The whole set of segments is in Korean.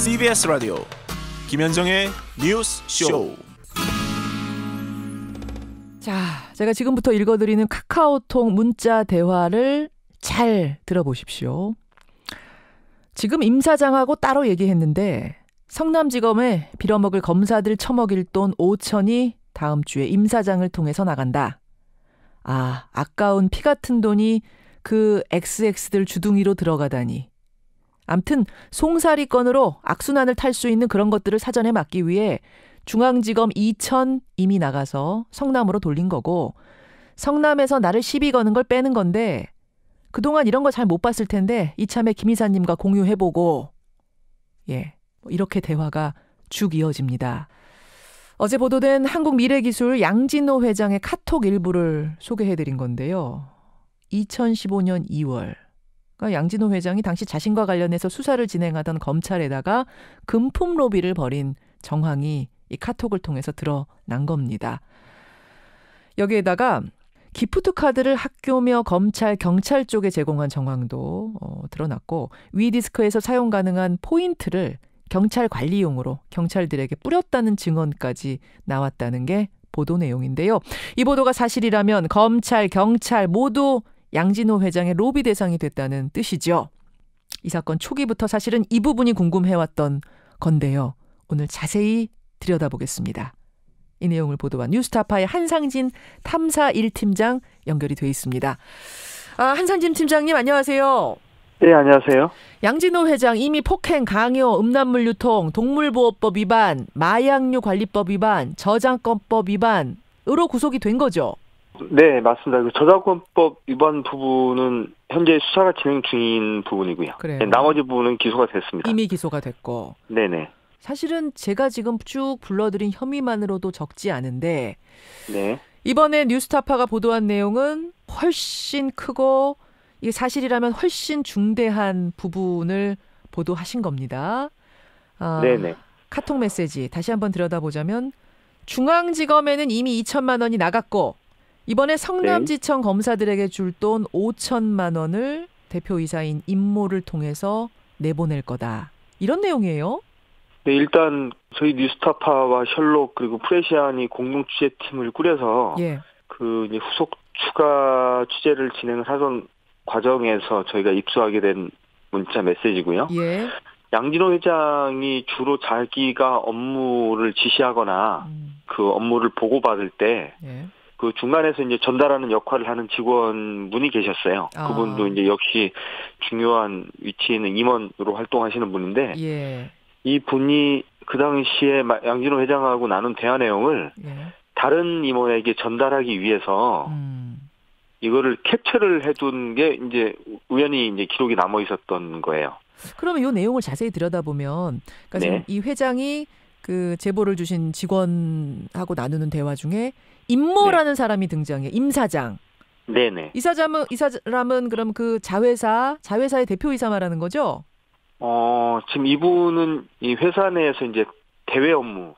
CBS 라디오 김현정의 뉴스 쇼. 자, 제가 지금부터 읽어드리는 카카오톡 문자 대화를 잘 들어보십시오. 지금 임 사장하고 따로 얘기했는데 성남지검에 빌어먹을 검사들 처먹일 돈 5천이 다음 주에 임 사장을 통해서 나간다. 아, 아까운 피 같은 돈이 그 XX들 주둥이로 들어가다니. 암튼 송사리 건으로 악순환을 탈 수 있는 그런 것들을 사전에 막기 위해 중앙지검 2천 이미 나가서 성남으로 돌린 거고, 성남에서 나를 시비 거는 걸 빼는 건데 그동안 이런 거 잘 못 봤을 텐데 이참에 김 이사님과 공유해보고, 이렇게 대화가 쭉 이어집니다. 어제 보도된 한국미래기술 양진호 회장의 카톡 일부를 소개해드린 건데요. 2015년 2월 그러니까 양진호 회장이 당시 자신과 관련해서 수사를 진행하던 검찰에다가 금품 로비를 벌인 정황이 이 카톡을 통해서 드러난 겁니다. 여기에다가 기프트 카드를 학교며 검찰, 경찰 쪽에 제공한 정황도 드러났고, 위디스크에서 사용 가능한 포인트를 경찰 관리용으로 경찰들에게 뿌렸다는 증언까지 나왔다는 게 보도 내용인데요. 이 보도가 사실이라면 검찰, 경찰 모두 양진호 회장의 로비 대상이 됐다는 뜻이죠. 이 사건 초기부터 사실은 이 부분이 궁금해왔던 건데요. 오늘 자세히 들여다보겠습니다. 이 내용을 보도한 뉴스타파의 한상진 탐사 1팀장 연결이 돼 있습니다. 한상진 팀장님 안녕하세요. 네, 안녕하세요. 양진호 회장 이미 폭행, 강요, 음란물 유통, 동물보호법 위반, 마약류 관리법 위반, 저작권법 위반으로 구속이 된 거죠? 네, 맞습니다. 그 저작권법 위반 부분은 현재 수사가 진행 중인 부분이고요. 그래요. 네, 나머지 부분은 기소가 됐습니다. 이미 기소가 됐고. 네네. 사실은 제가 지금 쭉 불러드린 혐의만으로도 적지 않은데, 네. 이번에 뉴스타파가 보도한 내용은 훨씬 크고 이게 사실이라면 훨씬 중대한 부분을 보도하신 겁니다. 네네. 카톡 메시지 다시 한번 들여다보자면, 중앙지검에는 이미 2천만 원이 나갔고 이번에 성남지청 검사들에게 줄 돈 5천만 원을 대표이사인 임모를 통해서 내보낼 거다. 이런 내용이에요? 네, 일단 저희 뉴스타파와 셜록 그리고 프레시안이 공동 취재팀을 꾸려서 그 이제 후속 추가 취재를 진행을 하던 과정에서 저희가 입수하게 된 문자 메시지고요. 양진호 회장이 주로 자기가 업무를 지시하거나 그 업무를 보고받을 때 그 중간에서 이제 전달하는 역할을 하는 직원분이 계셨어요. 그분도 이제 역시 중요한 위치에 있는 임원으로 활동하시는 분인데, 이 분이 그 당시에 양진호 회장하고 나눈 대화 내용을 다른 임원에게 전달하기 위해서 이거를 캡처를 해둔 게 이제 우연히 이제 기록이 남아 있었던 거예요. 그러면 이 내용을 자세히 들여다보면, 그러니까 지금 이 회장이 그 제보를 주신 직원하고 나누는 대화 중에 임모라는 사람이 등장해. 임 사장. 네네. 이 사람은 그럼 그 자회사의 대표이사 말하는 거죠? 지금 이분은 이 회사 내에서 이제 대외 업무,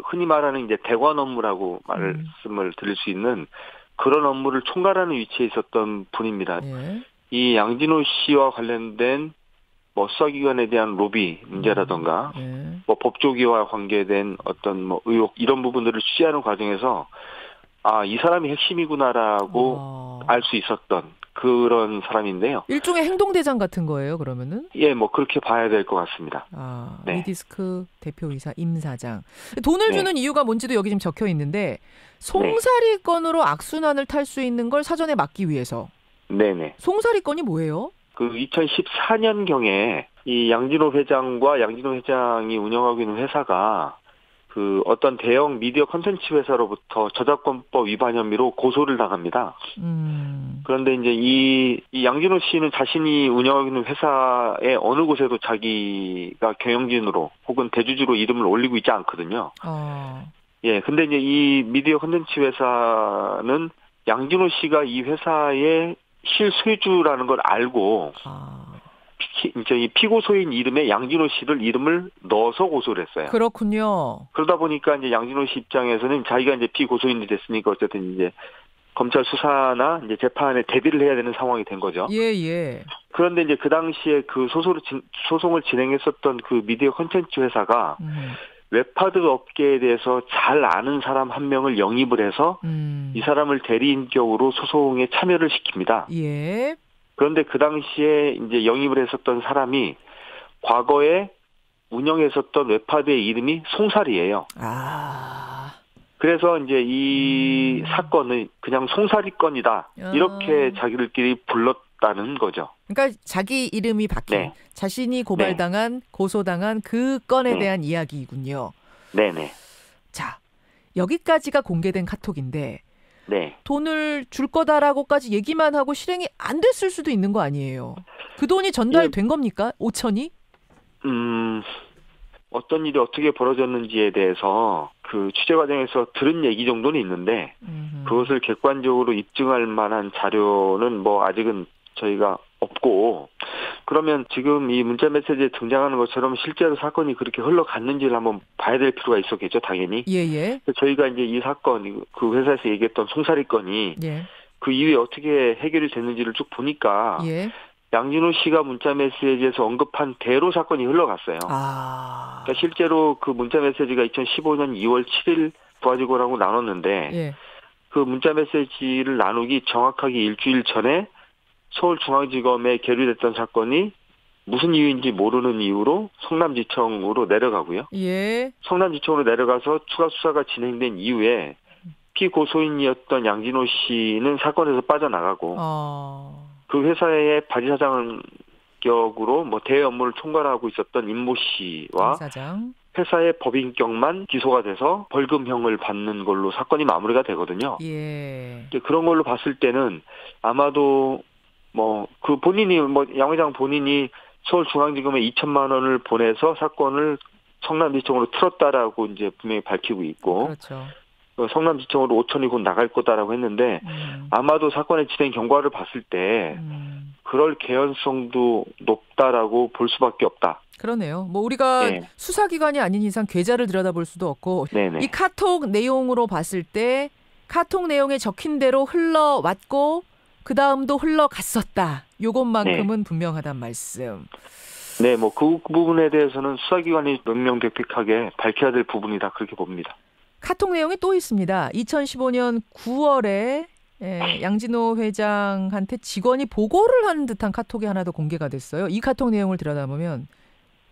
흔히 말하는 이제 대관 업무라고 말씀을 드릴 수 있는 그런 업무를 총괄하는 위치에 있었던 분입니다. 이 양진호 씨와 관련된 뭐 수사기관에 대한 로비 문제라던가 뭐 법조기와 관계된 어떤 뭐 의혹 이런 부분들을 취재하는 과정에서 이 사람이 핵심이구나라고 알 수 있었던 그런 사람인데요. 일종의 행동대장 같은 거예요, 그러면은? 뭐 그렇게 봐야 될 것 같습니다. 위디스크 대표이사 임 사장. 돈을 주는 이유가 뭔지도 여기 지금 적혀 있는데, 송사리 건으로 악순환을 탈 수 있는 걸 사전에 막기 위해서. 네네. 송사리 건이 뭐예요? 그 2014년경에 이 양진호 회장과 양진호 회장이 운영하고 있는 회사가 그 어떤 대형 미디어 콘텐츠 회사로부터 저작권법 위반 혐의로 고소를 당합니다. 그런데 이제 이 양진호 씨는 자신이 운영하고 있는 회사의 어느 곳에도 자기가 경영진으로 혹은 대주주로 이름을 올리고 있지 않거든요. 근데 이제 이 미디어 콘텐츠 회사는 양진호 씨가 이 회사의 실소유주라는 걸 알고 이제 이 피고소인 이름에 양진호 씨를 이름을 넣어서 고소를 했어요. 그렇군요. 그러다 보니까 이제 양진호 씨 입장에서는 자기가 이제 피고소인이 됐으니까 어쨌든 이제 검찰 수사나 이제 재판에 대비를 해야 되는 상황이 된 거죠. 그런데 이제 그 당시에 그 소송을 진행했었던 그 미디어 콘텐츠 회사가 웹하드 업계에 대해서 잘 아는 사람 한 명을 영입을 해서 이 사람을 대리인격으로 소송에 참여를 시킵니다. 예. 그런데 그 당시에 이제 영입을 했었던 사람이 과거에 운영했었던 웹하드의 이름이 송사리예요. 그래서 이제 이 사건을 그냥 송사리 건이다. 이렇게 자기들끼리 불렀다는 거죠. 그러니까 자기 이름이 박힌, 자신이 고발당한, 고소당한 그 건에 대한 이야기이군요. 네네. 자, 여기까지가 공개된 카톡인데 돈을 줄 거다라고까지 얘기만 하고 실행이 안 됐을 수도 있는 거 아니에요. 그 돈이 전달된 겁니까? 5천이? 어떤 일이 어떻게 벌어졌는지에 대해서 그 취재 과정에서 들은 얘기 정도는 있는데 그것을 객관적으로 입증할 만한 자료는 뭐 아직은 저희가 없고, 그러면 지금 이 문자 메시지에 등장하는 것처럼 실제로 사건이 그렇게 흘러갔는지를 한번 봐야 될 필요가 있었겠죠, 당연히. 예예. 저희가 이제 이 사건, 그 회사에서 얘기했던 송사리 건이 그 이후에 어떻게 해결이 됐는지를 쭉 보니까 양진호 씨가 문자 메시지에서 언급한 대로 사건이 흘러갔어요. 그러니까 실제로 그 문자 메시지가 2015년 2월 7일 부하직원하고 나눴는데 그 문자 메시지를 나누기 정확하게 일주일 전에 서울중앙지검에 계류됐던 사건이 무슨 이유인지 모르는 이유로 성남지청으로 내려가고요. 성남지청으로 내려가서 추가 수사가 진행된 이후에 피고소인이었던 양진호 씨는 사건에서 빠져나가고 그 회사의 바지사장 격으로 뭐 대외 업무를 총괄하고 있었던 임모 씨와 회사의 법인격만 기소가 돼서 벌금형을 받는 걸로 사건이 마무리가 되거든요. 그런 걸로 봤을 때는 아마도 뭐 그 본인이 뭐 양 회장 본인이 서울중앙지검에 2천만 원을 보내서 사건을 성남지청으로 틀었다라고 이제 분명히 밝히고 있고, 성남지청으로 5천이 곧 나갈 거다라고 했는데 아마도 사건의 진행 경과를 봤을 때 그럴 개연성도 높다라고 볼 수밖에 없다. 그러네요. 뭐 우리가 수사기관이 아닌 이상 계좌를 들여다볼 수도 없고 이 카톡 내용으로 봤을 때 카톡 내용에 적힌 대로 흘러왔고 그 다음도 흘러갔었다. 요것만큼은 분명하단 말씀. 네, 뭐 그 부분에 대해서는 수사기관이 명명백백하게 밝혀야 될 부분이다. 그렇게 봅니다. 카톡 내용이 또 있습니다. 2015년 9월에 양진호 회장한테 직원이 보고를 하는 듯한 카톡이 하나 더 공개가 됐어요. 이 카톡 내용을 들여다보면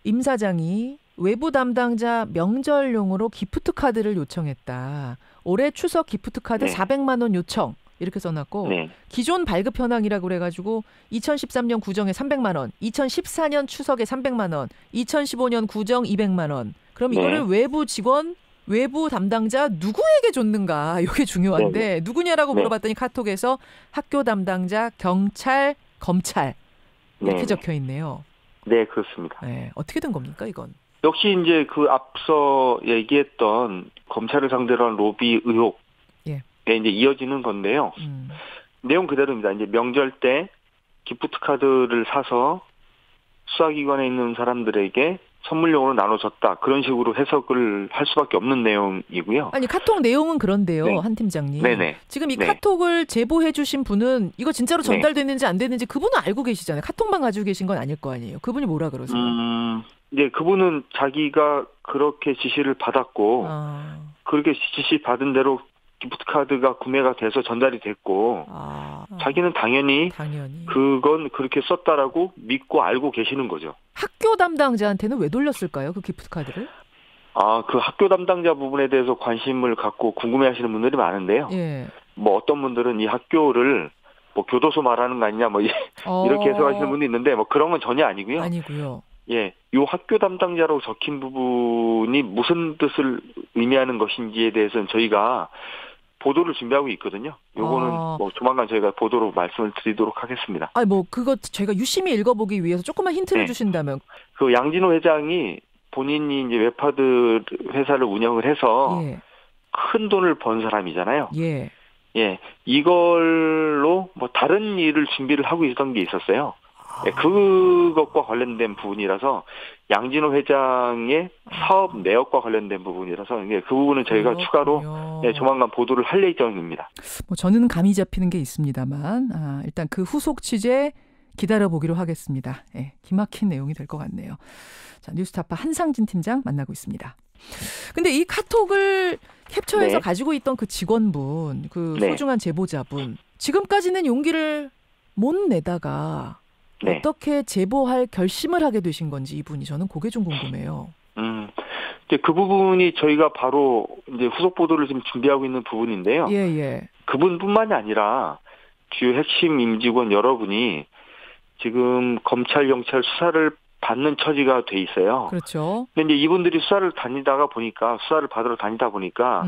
임 사장이 외부 담당자 명절용으로 기프트 카드를 요청했다. 올해 추석 기프트 카드 400만 원 요청. 이렇게 써놨고 기존 발급 현황이라고 그래가지고 2013년 구정에 300만 원, 2014년 추석에 300만 원, 2015년 구정 200만 원. 그럼 이거를 외부 직원, 외부 담당자 누구에게 줬는가? 이게 중요한데 누구냐라고 물어봤더니 카톡에서 학교 담당자, 경찰, 검찰 이렇게 적혀 있네요. 네, 그렇습니다. 어떻게 된 겁니까, 이건? 역시 이제 그 앞서 얘기했던 검찰을 상대로 한 로비 의혹 이제 이어지는 건데요. 내용 그대로입니다. 이제 명절 때 기프트 카드를 사서 수사기관에 있는 사람들에게 선물용으로 나눠줬다. 그런 식으로 해석을 할 수밖에 없는 내용이고요. 아니 카톡 내용은 그런데요. 한 팀장님. 지금 이 카톡을 제보해 주신 분은 이거 진짜로 전달됐는지 안 됐는지 그분은 알고 계시잖아요. 카톡만 가지고 계신 건 아닐 거 아니에요. 그분이 뭐라 그러세요? 네, 그분은 자기가 그렇게 지시를 받았고 그렇게 지시 받은 대로 기프트 카드가 구매가 돼서 전달이 됐고 자기는 당연히 그건 그렇게 썼다라고 믿고 알고 계시는 거죠. 학교 담당자한테는 왜 돌렸을까요? 그 기프트 카드를? 그 학교 담당자 부분에 대해서 관심을 갖고 궁금해하시는 분들이 많은데요. 뭐 어떤 분들은 이 학교를 뭐 교도소 말하는 거 아니냐 뭐 이렇게 해석하시는 분도 있는데 뭐 그런 건 전혀 아니고요. 요 학교 담당자라고 적힌 부분이 무슨 뜻을 의미하는 것인지에 대해서는 저희가 보도를 준비하고 있거든요. 요거는 뭐 조만간 저희가 보도로 말씀을 드리도록 하겠습니다. 뭐 그거 저희가 유심히 읽어보기 위해서 조금만 힌트를 주신다면. 그 양진호 회장이 본인이 이제 웹하드 회사를 운영을 해서 큰 돈을 번 사람이잖아요. 이걸로 뭐 다른 일을 준비를 하고 있었던 게 있었어요. 그것과 관련된 부분이라서 양진호 회장의 사업 내역과 관련된 부분이라서 그 부분은 저희가 추가로 조만간 보도를 할 예정입니다. 뭐 저는 감이 잡히는 게 있습니다만 일단 그 후속 취재 기다려보기로 하겠습니다. 예, 기막힌 내용이 될 것 같네요. 자, 뉴스타파 한상진 팀장 만나고 있습니다. 근데 이 카톡을 캡처해서 가지고 있던 그 직원분, 그 소중한 제보자분, 지금까지는 용기를 못 내다가 어떻게 제보할 결심을 하게 되신 건지 이분이 저는 그게 좀 궁금해요. 이제 그 부분이 저희가 바로 이제 후속 보도를 지금 준비하고 있는 부분인데요. 예. 그분뿐만이 아니라 주요 핵심 임직원 여러분이 지금 검찰, 경찰 수사를 받는 처지가 돼 있어요. 그렇죠. 근데 이제 이분들이 수사를 받으러 다니다 보니까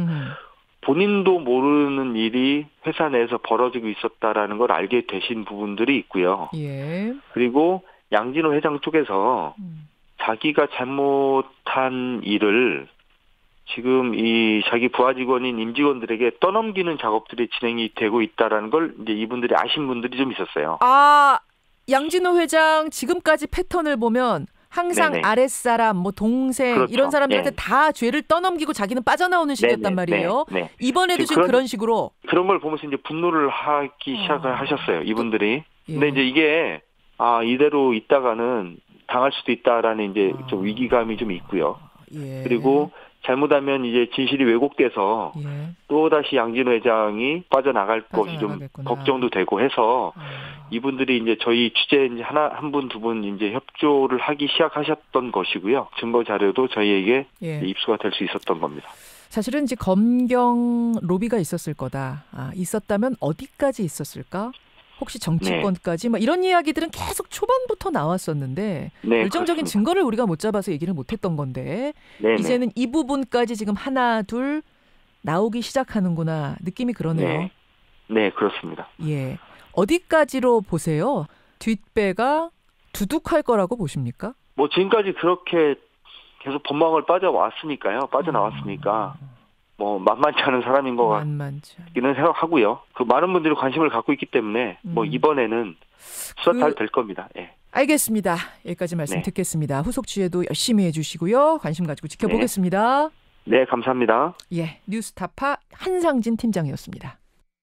본인도 모르는 일이 회사 내에서 벌어지고 있었다라는 걸 알게 되신 부분들이 있고요. 예. 그리고 양진호 회장 쪽에서 자기가 잘못한 일을 지금 이 자기 부하 직원인 임직원들에게 떠넘기는 작업들이 진행이 되고 있다라는 걸 이제 이분들이 아신 분들이 좀 있었어요. 아, 양진호 회장 지금까지 패턴을 보면 항상 아랫사람, 뭐 동생 그렇죠. 이런 사람들한테 다 죄를 떠넘기고 자기는 빠져나오는 식이었단 말이에요. 이번에도 지금 그런 식으로. 그런 걸 보면서 이제 분노를 하기 시작을 하셨어요. 이분들이. 근데 이제 이게 이대로 있다가는 당할 수도 있다라는 이제 좀 위기감이 좀 있고요. 그리고 잘못하면 이제 진실이 왜곡돼서 또다시 양진호 회장이 빠져나갈 것이 좀 걱정도 되고 해서 이분들이 이제 저희 취재 이제 한 분, 두 분 이제 협조를 하기 시작하셨던 것이고요. 증거 자료도 저희에게 입수가 될 수 있었던 겁니다. 사실은 이제 검경 로비가 있었을 거다. 있었다면 어디까지 있었을까? 혹시 정치권까지 뭐 이런 이야기들은 계속 초반부터 나왔었는데 결정적인 증거를 우리가 못 잡아서 얘기를 못했던 건데 이제는 이 부분까지 지금 하나 둘 나오기 시작하는구나 느낌이 그러네요. 네, 그렇습니다. 예, 어디까지로 보세요? 뒷배가 두둑할 거라고 보십니까? 뭐 지금까지 그렇게 계속 법망을 빠져나왔으니까 뭐 만만치 않은 사람인 것 같기는 생각하고요. 그 많은 분들이 관심을 갖고 있기 때문에 뭐 이번에는 수사 잘 될 겁니다. 예. 알겠습니다. 여기까지 말씀 듣겠습니다. 후속 취재도 열심히 해주시고요. 관심 가지고 지켜보겠습니다. 네, 감사합니다. 예, 뉴스타파 한상진 팀장이었습니다.